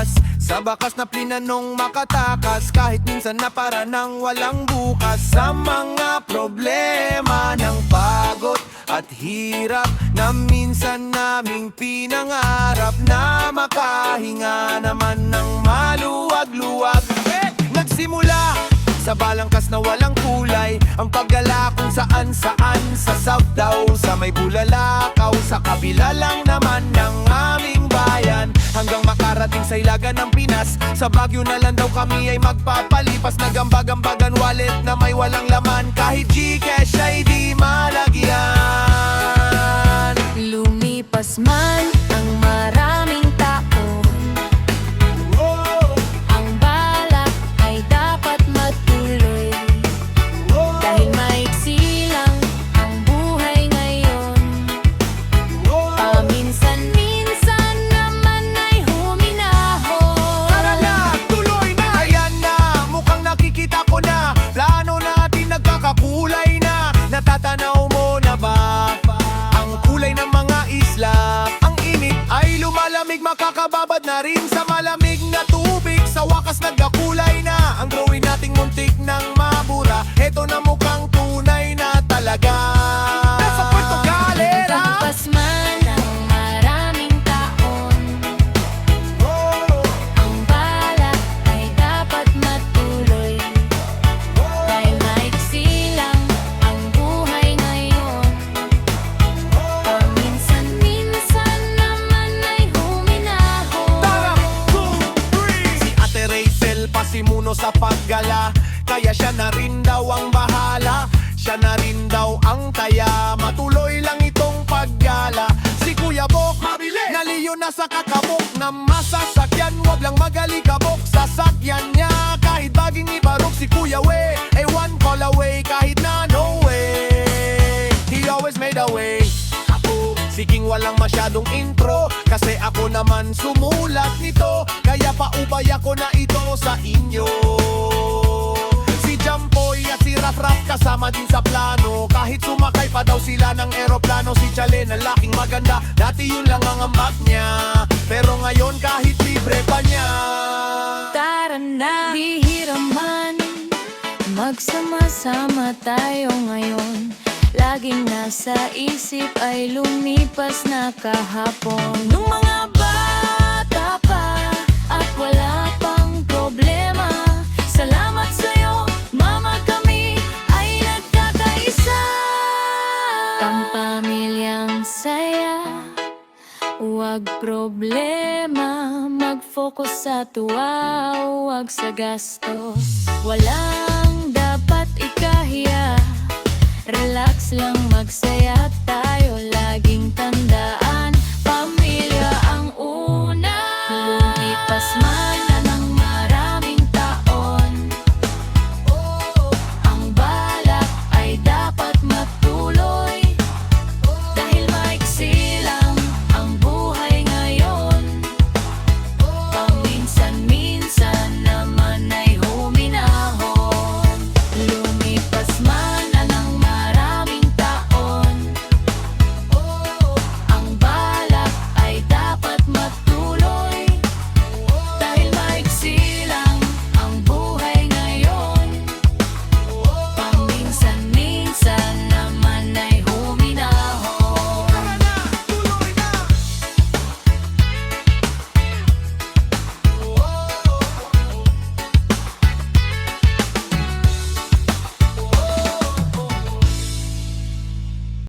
bukas. Sa bakas na plinanong makatakas, kahit minsan na para nang walang bukas. Sa mga problema ng pagod at hirap na minsan naming pinangarap, na makahinga naman ng maluwag-luwag. Nagsimula sa balangkas na walang kulay, ang paggala kung saan-saan. Sa South daw, sa may Bulalakaw, sa kabila lang naman ng aming bayan, hanggang makarating sa ilagan ng Pinas. Sa Baguio na lang daw kami ay magpapalipas, nagambag-ambagan wallet na may walang laman, kahit Gcash ay di malagyan. Lumipas man ang maraming tao, ang balak ay dapat matuloy. Dahil maiksi lang ang buhay ngayon, paminsan-minsan naman ay huminahon. Tara na, tuloy na! Ayan na, mukhang nakikita ko na, plano natin nagkakakulay na. Natatanaw mo na ba ang kulay ng mga isla? Ang init ay lumalamig, makakababad na rin sa malamig na tubig. Sa wakas nagkakulay na ang drawing nating muntik ng mabura. Heto na mukhang tunay na talaga. Nasa Puerto Galera. Lumipas man ang maraming taon, ang balak ay dapat matuloy. Dahil maiksi lang ang buhay ngayon, paminsan-minsan naman ay huminahon. Tara, 2, 3. Si Ate Rachel pasimuno sa paggala, kaya siya na rin daw ang bahala. Siya na rin daw ang taya, matuloy lang itong paggala. Si Kuya Bok, naliyo na sa kakabok na masasakyan, wag lang magalikabok. Sasakyan niya kahit baging ibarok. Si Kuya We ay one call away, kahit na no way. He always made a way. Ako, si King walang masyadong intro, kasi ako naman sumulat nito. Kaya paubay ako na ito sa inyo. Si Jampoy at si Raf kasama din sa plano, kahit sumakay pa daw sila ng eroplano. Si Chale na laking maganda, dati yun lang ang ambag niya, pero ngayon kahit libre pa niya. Tara na, bihira man, magsama-sama tayo ngayon. Laging nasa isip ay lumipas na kahapon. Nung mga bata pa at wala pang problema, salamat sa'yo, mama, kami ay nagkakaisa. Pampamilyang saya, huwag problema, mag-focus sa tuwa, huwag sa gastos. Walang dapat ikahiya, relax lang, magsaya